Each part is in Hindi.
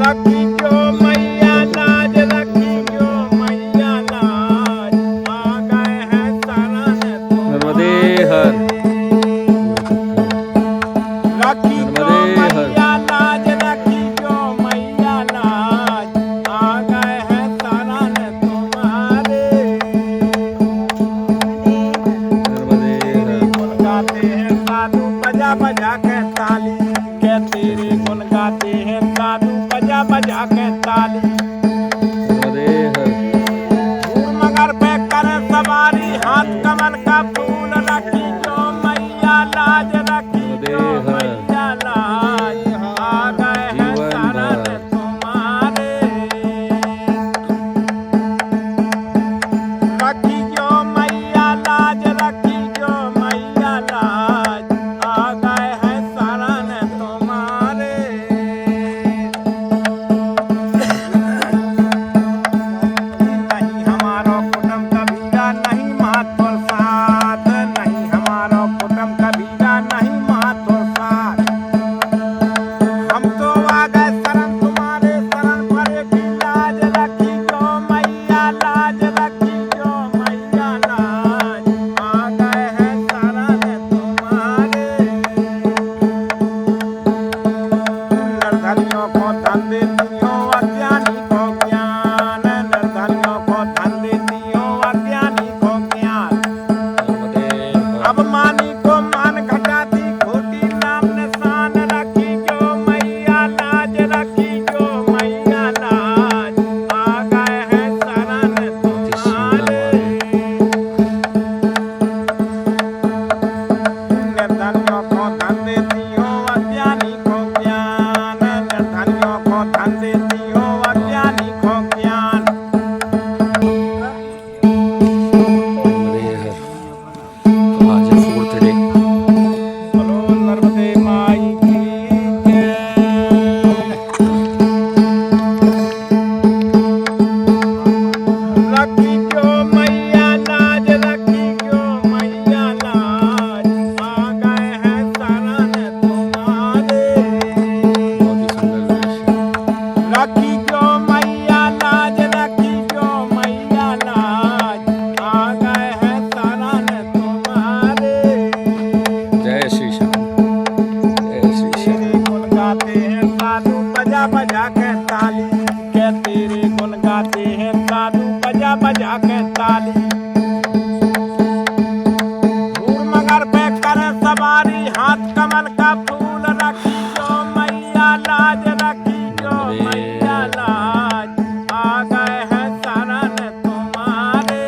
रखी जो मैया लाज, रखी जो मैया लाज, आ गए हैं शरण नर्मदे हर। रखी जो मैया लाज, रखी जो मैया लाज, आ गए हैं शरण तुम्हारे। गुण गाते हैं साधु बजा बजा के ताली, के तेरे गुण गाते हैं साधु बजा बजा के ताली। मगर पे करे सवारी हाथ कमल का फूल, रखी जो मैया लाज, रखी जो मैया लाज, आ गए हैं शरण तुम्हारे। रखी जो मैया लाज, रखी जो मैया लाज, आ गए हैं शरण तुम्हारे। नहीं हमारा कुटुंब कबीरा, नहीं महत्व साथ, नहीं हमारा कुटुंब कबीरा, नहीं महत्व साथ। हम तो आ गए शरण तुम्हारे, शरण भरे की लाज, रखी जो मैया लाज, रखी जो मैया लाज, आ गए हैं शरण तुम्हारे। निर्धनियों को धन देती हो, अज्ञानी को ज्ञान, निर्धनियों को धन देती हो, अज्ञानी को ज्ञान। अभिमानी को मान घटाती, खोटी नाम निशान, रखी जो मैया लाज, रखी जो मैया लाज, आ गए हैं शरण तुम्हारे। निर्धनियों को धन देती हो, अज्ञानी को ज्ञान, निर्धनियों को धन देती हो, अज्ञानी को ज्ञान। बोलो नर्मदे माई की जय। रखी जो मैया लाज, रखी जो मैया लाज, आ गए हैं शरण तुम्हारे। रखी जो मैया लाज, रखी जो मैया लाज, आ गए हैं शरण तुम्हारे। जय श्री श्याम, जय श्री श्याम। तेरे गुण गाते हैं साधु बजा बजा के ताली, के तेरे गुण गाते हैं साधु बजा बजा के ताली। धूल मगर पे करे सवारी हाथ कमल का फूल, रखी जो मैया लाज, रखी जो मैया लाज, आ गए हैं शरण तुम्हारे।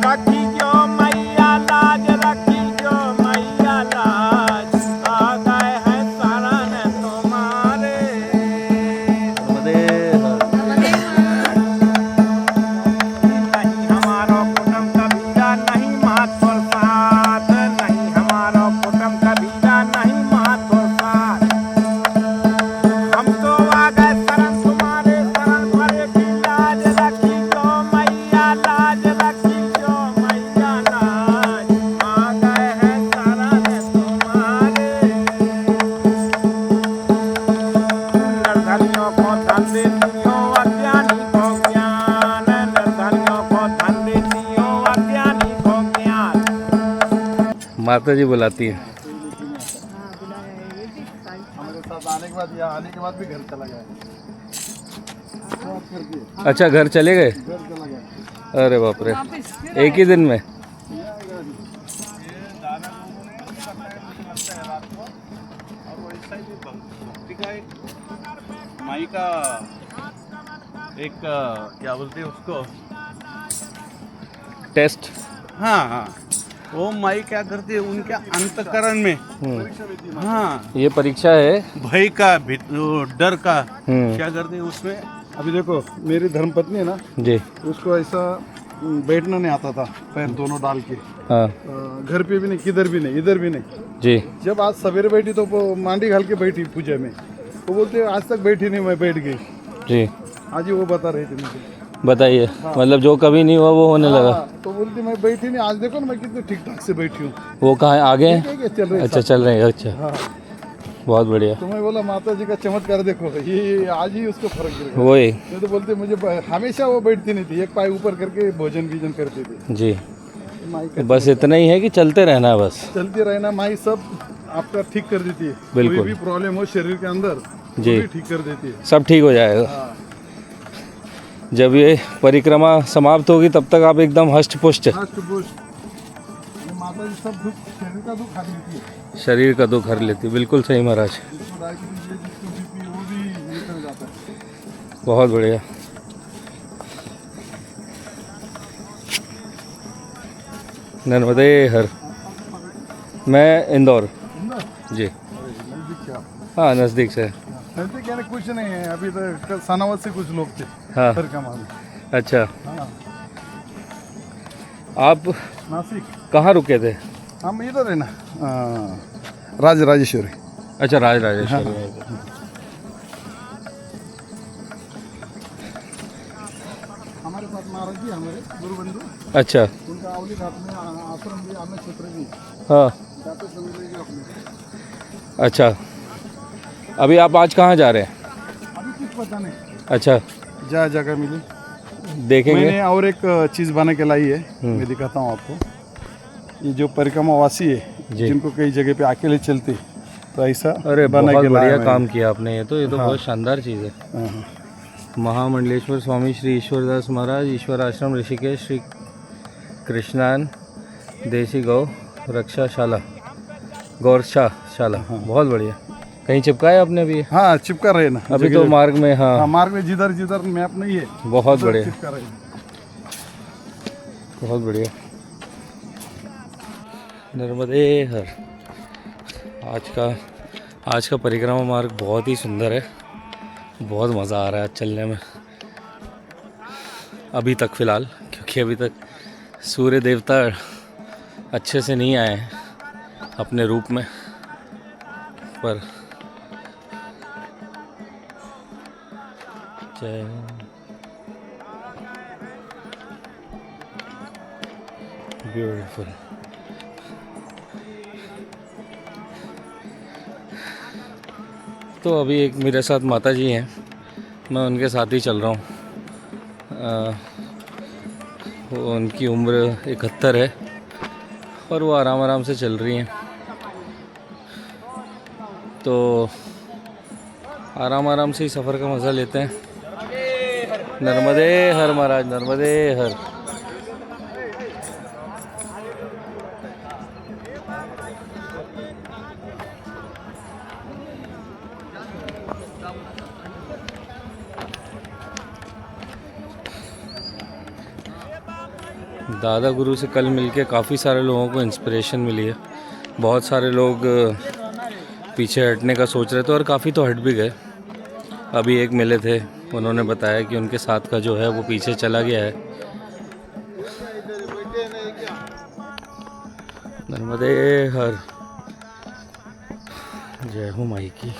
रखी जो मैया लाज, रखी जो मैया लाज, आ गए हैं शरण तुम्हारे। नहीं हमारा कुटुंब कबीरा, नहीं महत्व साथ, नहीं हमारा कुटुंब कबीरा, नहीं महत्व साथ। हम तो आ गए शरण तुम्हारे, शरण भरे की लाज, रखी जो मैया लाज, रखी जो मैया लाज, आ गए हैं शरण तुम्हारे। निर्धनियों को धन देती हो, अज्ञानी को ज्ञान, निर्धनियों को धन देती हो, अज्ञानी को ज्ञान। माता जी बुलाती है। हमारे साथ आने के बाद, यहाँ आने के बाद भी घर चला गया। अच्छा, घर चले गए? घर चला गया। अरे बाप रे, एक ही दिन में? माई का एक क्या बोलते हैं उसको, टेस्ट। हाँ हाँ, वो माई क्या करती है उनके अंतकरण में। हाँ, ये परीक्षा है भय का वो डर का हम्म। क्या करते हैं उसमें। अभी देखो, मेरी धर्मपत्नी है ना, जी। उसको ऐसा बैठना नहीं आता था, पैर दोनों डाल के। हाँ घर पे भी नहीं, किधर भी नहीं, इधर भी नहीं। जी। जब आज सवेरे बैठी तो वो मांडी घाल के बैठी पूजा में। वो बोलते आज तक बैठी नहीं, मैं बैठ गई। जी, आज ही वो बता रही थी मुझे। बताइए। मतलब जो कभी नहीं हुआ वो होने लगा। तो बोलती मैं बैठी नहीं, आज देखो ना मैं कितने ठीक ठाक से बैठी हूँ। वो कहाँ है? आगे हैं? चल रही अच्छा, चल रहे हैं। अच्छा, हाँ। बहुत बढ़िया। तो मैं बोला माता जी का चमत्कार देखो, ये आज ही उसको फर्क गिर वही नहीं तो बोलते मुझे हमेशा वो बैठती नहीं थी, एक पाय ऊपर करके भोजन भीजन करती थी। जी। माई तो बस इतना ही है कि चलते रहना है बस। चलती रहना, माई सब आपका ठीक कर देती है। बिल्कुल। कोई भी प्रॉब्लम हो शरीर के अंदर जी। वो भी ठीक कर देती है। सब ठीक हो जाएगा। हाँ। जब ये परिक्रमा समाप्त होगी तब तक आप एकदम हष्ट पुष्ट। हष्ट पुष्ट। ये माता जी सब दुख, शरीर का दुख हर लेती है। शरीर का दुख हर लेती, बिल्कुल सही महाराज। जिसको डायबिटीज है, जिसको बीपी, वो भी निकल जाता है। बहुत बढ़िया। नर्मदे हर। मैं इंदौर। जी। नजदीक क्या? हाँ, नज़दीक से। नजदीक यानी कुछ नहीं है, अभी तो सनावत से कुछ लोग थे। हाँ। परिक्रमा में। अच्छा, हाँ। आप नासिक। कहाँ रुके थे? हम इधर है ना, राजेश्वरी। अच्छा, राजेश्वरी में। हमारे साथ महाराज जी, हमारे गुरु बंधु, अच्छा। उनका अवली घाट में आश्रम भी, अन्य क्षेत्र भी हाँ। जाते समझेंगे अपने। अच्छा, अभी आप आज कहाँ जा रहे हैं? अभी कुछ पता नहीं, अच्छा, जहाँ जगह मिली देखेंगे। मैंने और एक चीज़ बना के लाई है, मैं दिखाता हूँ आपको। ये जो परिक्रमा वासी है, जिनको कई जगह पे अकेले चलते, तो ऐसा अरे बना बहुत के लाया बढ़िया मैंने। काम किया आपने। ये तो बहुत शानदार चीज़ है। हाँ। महामंडलेश्वर स्वामी श्री ईश्वरदास महाराज, ईश्वर आश्रम ऋषिकेश, श्री कृष्णान देसी गौ रक्षाशाला, गौरक्षाशाला। बहुत बढ़िया। कहीं चिपकाया आपने अभी? हाँ, चिपका रहे ना अभी जगह तो जगह। मार्ग में। हाँ, हाँ, मार्ग में जिधर जिधर मैप नहीं है, बहुत उधर बढ़िया, चिपका रहे। बहुत बढ़िया। नर्मदे हर। आज का परिक्रमा मार्ग बहुत ही सुंदर है। बहुत मज़ा आ रहा है चलने में अभी तक फ़िलहाल, क्योंकि अभी तक सूर्य देवता अच्छे से नहीं आए हैं अपने रूप में। पर जय ब्यूटीफुल। तो अभी एक मेरे साथ माता जी हैं, मैं उनके साथ ही चल रहा हूँ। उनकी उम्र 71 है और वो आराम आराम से चल रही हैं। तो आराम आराम से ही सफ़र का मज़ा लेते हैं। नर्मदे हर महाराज, नर्मदे हर। दादा गुरु से कल मिलके काफ़ी सारे लोगों को इंस्पिरेशन मिली है। बहुत सारे लोग पीछे हटने का सोच रहे थे और काफ़ी तो हट भी गए। अभी एक मिले थे, उन्होंने बताया कि उनके साथ का जो है वो पीछे चला गया है। नर्मदे हर। जय हो माई की।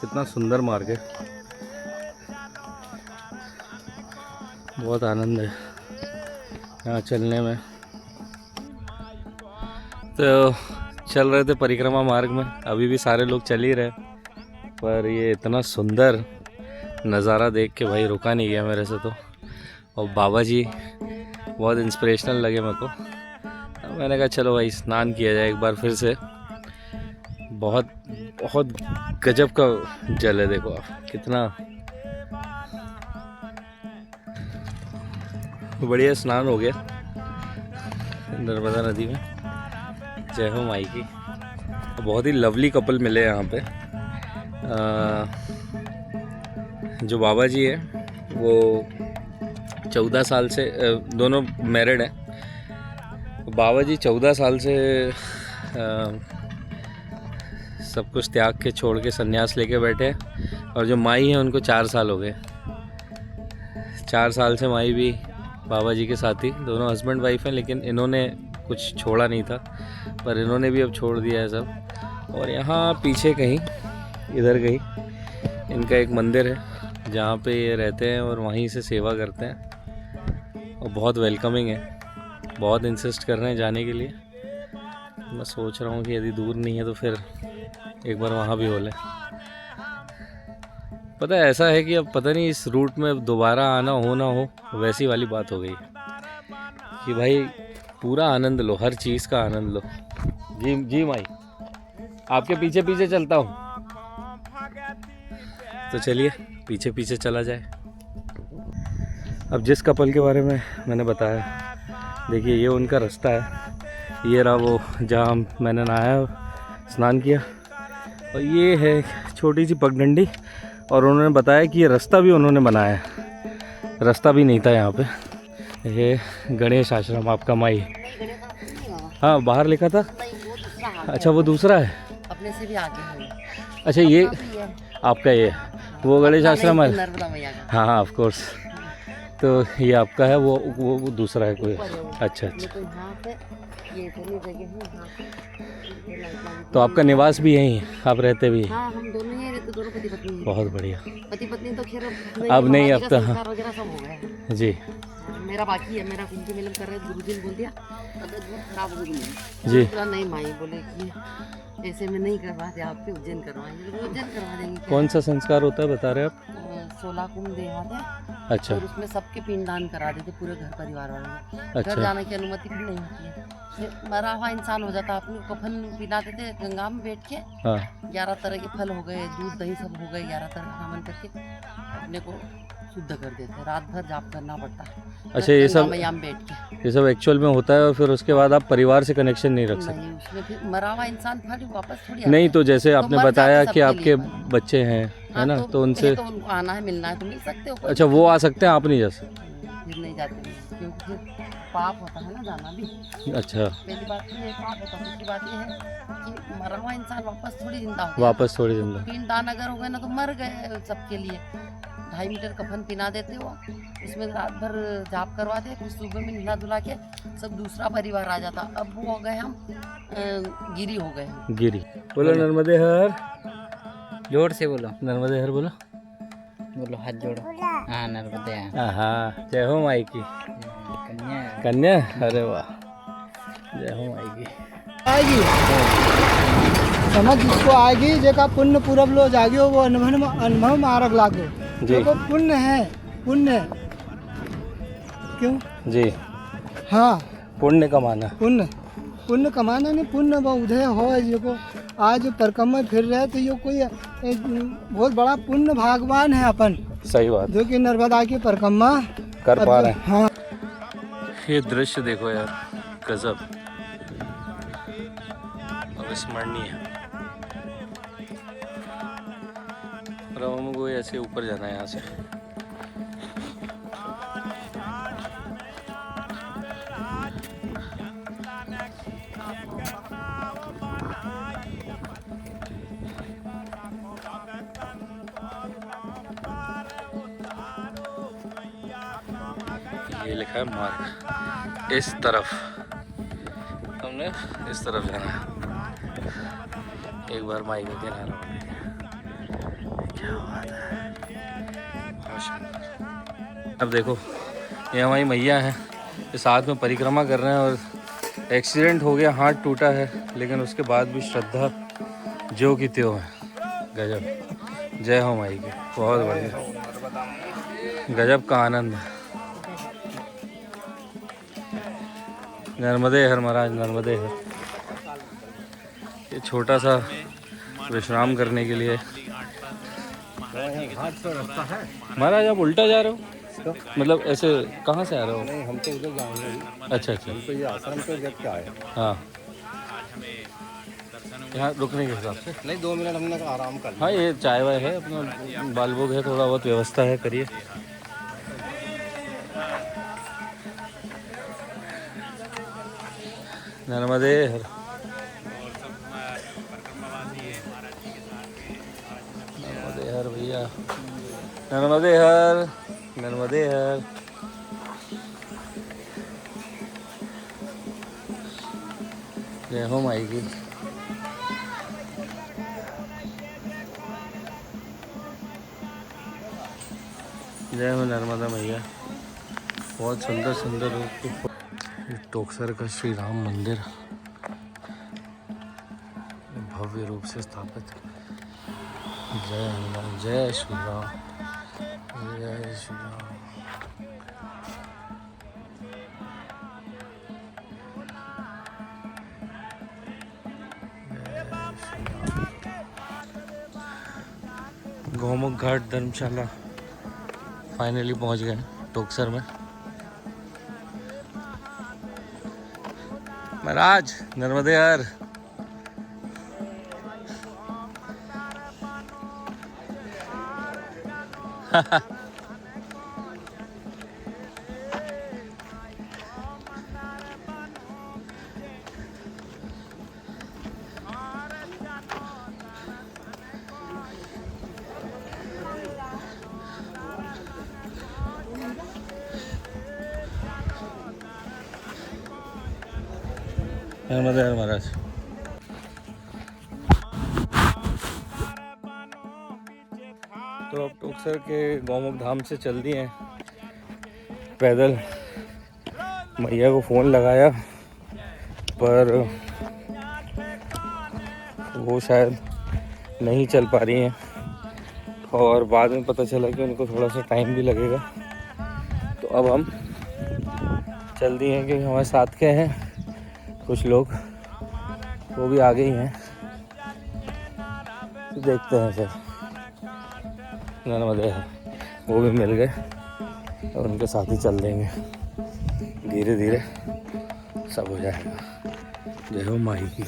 कितना सुंदर मार्ग है। बहुत आनंद है यहाँ चलने में। तो चल रहे थे परिक्रमा मार्ग में, अभी भी सारे लोग चल ही रहे, पर ये इतना सुंदर नज़ारा देख के भाई रुका नहीं गया मेरे से तो। और बाबा जी बहुत इंस्पिरेशनल लगे मेरे को। मैंने कहा चलो भाई स्नान किया जाए एक बार फिर से। बहुत बहुत गजब का जल है, देखो आप कितना बढ़िया स्नान हो गया नर्मदा नदी में। जय हो माई की। बहुत ही लवली कपल मिले यहाँ पे। जो बाबा जी है वो 14 साल से, दोनों मैरिड हैं। बाबा जी 14 साल से सब कुछ त्याग के छोड़ के सन्यास लेके बैठे हैं। और जो माई है उनको 4 साल हो गए। 4 साल से माई भी बाबा जी के साथ ही, दोनों हस्बैंड वाइफ हैं, लेकिन इन्होंने कुछ छोड़ा नहीं था, पर इन्होंने भी अब छोड़ दिया है सब। और यहाँ पीछे कहीं, इधर कहीं इनका एक मंदिर है जहाँ पे ये रहते हैं और वहीं से सेवा करते हैं और बहुत वेलकमिंग है, बहुत इंसिस्ट कर रहे हैं जाने के लिए। मैं सोच रहा हूँ कि यदि दूर नहीं है तो फिर एक बार वहाँ भी हो लें। पता है ऐसा है कि अब पता नहीं इस रूट में दोबारा आना हो ना हो, वैसी वाली बात हो गई कि भाई पूरा आनंद लो, हर चीज़ का आनंद लो। जी जी माई, आपके पीछे पीछे चलता हूँ, तो चलिए पीछे पीछे चला जाए। अब जिस कपल के बारे में मैंने बताया, देखिए ये उनका रास्ता है, ये रहा वो जहाँ मैंने नहाया, स्नान किया, और ये है छोटी सी पगडंडी। और उन्होंने बताया कि ये रास्ता भी उन्होंने बनाया है, रास्ता भी नहीं था यहाँ पे। ये गणेश आश्रम आपका माई, हाँ बाहर लिखा था। अच्छा वो दूसरा है, अपने से भी आगे है। अच्छा ये आपका, ये वो गणेश आश्रम है। नर्मदा मैया का। हाँ हाँ ऑफ कोर्स, तो ये आपका है, वो दूसरा है कोई। अच्छा अच्छा, तो यहाँ पे ये इतनी जगह है यहाँ पे, तो आपका निवास भी यहीं है, आप रहते भी? हाँ हम दोनों ही रहते, दोनों पति पत्नी हैं। बहुत बढ़िया। पति पत्नी तो खैर अब नहीं, अब तो हाँ। संस्कार वगैरह सब हो गए हैं। जी मेरा बाकी है, मेरा कुंभ मिलन कर रहे हैं, गुरुजी ने बोल दिया तबियत बहुत खराब हो गई जी। बोला नहीं माई, बोले कि ऐसे में नहीं करवाते, आपके उज्जैन करवाएंगे, उज्जैन करवा देंगे। कौन सा संस्कार होता है बता रहे आप? 16 कुंभ देहात है। अच्छा और उसमें सबके पिंडदान करा देते, पूरे घर परिवार वालों को। अच्छा। घर जाने की अनुमति भी नहीं होती है, फिर मरा हुआ इंसान हो जाता, अपने कफन पिला देते गंगा में बैठ के। हाँ 11 तरह के फल हो गए, दूध दही सब हो गए, 11 तरह का हवन करके अपने को शुद्ध कर देते। रात भर जाप करना पड़ता है। अच्छा, ये सब मैया में बैठ के ये सब एक्चुअल में होता है, और फिर उसके बाद आप परिवार से कनेक्शन नहीं रख सकते? नहीं, उसमें फिर मरा हुआ इंसान थोड़ी वापस थोड़ी नहीं, आता तो जैसे तो आपने मर बताया जाते कि सबके आपके लिए। बच्चे हैं, है हाँ, ना, तो उनसे तो उनको आना है, मिलना है तो मिल सकते हो। अच्छा वो आ सकते हैं, आप नहीं जा सकते? फिर नहीं जाते, क्योंकि फिर पाप होता है ना जाना भी। अच्छा, पहली बात तो ये पाप होता है, दूसरी बात ये है कि मरा हुआ इंसान वापस थोड़ी जिंदा हो। वापस थोड़ी जिंदा। पिंडदान अगर हो गए ना तो मर गए सबके लिए। 2.5 मीटर कफन पिना देते हो, उसमें रात भर जाप करवा दे, फिर सुबह में नहा धुला के सब दूसरा परिवार आ जाता। अब वो हो गए हम गिरी हो गए हम। गिरी। बोलो नर्मदे हर, जोर से बोलो, नर्मदे हर बोलो। बोलो हाथ जोड़ो। हाँ नर्मदे। हाँ, जय हो माई की कन्या। कन्या। अरे वाह, जय हो माई की। आएगी समझ, जिसको आएगी जेका पुण्य पूरब लो जागियो, वो अनुभव मारक लागो। जी देखो पुण्य है, पुण्य क्यों? जी, हाँ पुण्य कमाना। पुण्य कमाना नहीं, पुण्य उदय हो जो आज परिक्रमा फिर रहे, तो ये कोई एक बहुत बड़ा पुण्य भगवान है अपन, सही बात, जो कि नर्मदा की परिक्रमा कर पा रहे हैं। हाँ ये दृश्य देखो यार, गजब, अविस्मरणीय। और अब हमको ऐसे ऊपर जाना है यहाँ से। ये लिखा है मार्ग, इस तरफ हमने इस तरफ जाना है। एक बार माई का किनारा हो गया, क्या बात है, बहुत शानदार। अब देखो ये हमारी मैया है, ये साथ में परिक्रमा कर रहे हैं, और एक्सीडेंट हो गया, हाथ टूटा है, लेकिन उसके बाद भी श्रद्धा जो की त्यों है। गजब, जय हो माई की, बहुत बढ़िया, गजब का आनंद। नर्मदे हर महाराज, नर्मदे हर। ये छोटा सा विश्राम करने के लिए। महाराज आप उल्टा जा रहे हो, मतलब ऐसे कहाँ से आ रहे हो? नहीं, हम तो उधर जाएंगे। अच्छा अच्छा, तो ये आश्रम पे देख के आए। हाँ यहाँ रुकने के हिसाब से। नहीं, 2 मिनट हमने आराम कर लिया। हाँ ये चाय वाय है, अपना बाल भोग है, थोड़ा बहुत व्यवस्था है, करिए। नर्मदे हर, नर्मदे हर भैया, नर्मदे हर, नर्मदे हर। जय हो माई की। जय हो नर्मदा मैया। बहुत सुंदर सुंदर रूप के टोकसर का श्री राम मंदिर भव्य रूप से स्थापित। जय हनुमान, जय श्री राम, जय श्री राम। गौमुख घाट धर्मशाला फाइनली पहुंच गए टोकसर में। महाराज नर्मदे हर। नर्मदे हर महाराज। तो अब टोकसर के गौमुख धाम से चल दिए हैं पैदल। मैया को फ़ोन लगाया पर वो शायद नहीं चल पा रही हैं और बाद में पता चला कि उनको थोड़ा सा टाइम भी लगेगा। तो अब हम चल दिए हैं क्योंकि हमारे साथ के हैं कुछ लोग, वो भी आगे ही हैं। तो देखते हैं सर नर्मदे वो भी मिल गए और उनके साथ ही चल देंगे। धीरे धीरे सब हो जाएगा। जय हो माही की।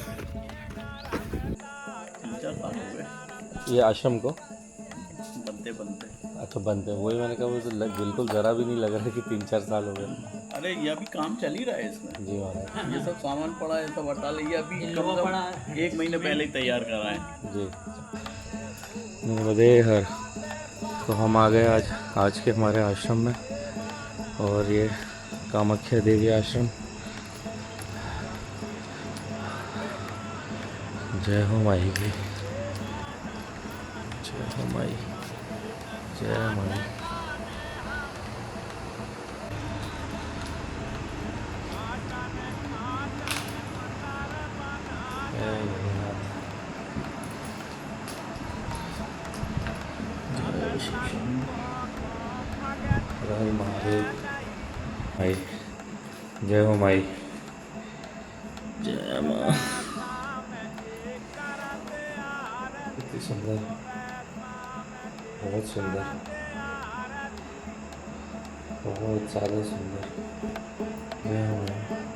ये आश्रम को बनते अच्छा बनते हैं, वही मैंने कहा वो तो बिल्कुल ज़रा भी नहीं लग रहा कि 3-4 साल हो गए। अरे ये अभी काम चल ही रहा है इसमें। जी महाराज। ये सब सामान पड़ा है, सब हटा लिया। अभी कम से कम 1 महीने पहले ही तैयार करा है। जी नर्मदे हर। तो हम आ गए आज के हमारे आश्रम में और ये कामाख्या देवी आश्रम। जय हो माई की, जय हो माई, जय माई। जय जगन्नाथ, जय श्री कृष्ण, हर हर महादेव। माई, जय हो माई, जय माँ। कितनी सुंदर, बहुत सुंदर, बहुत ज़्यादा सुंदर। जय हो माई।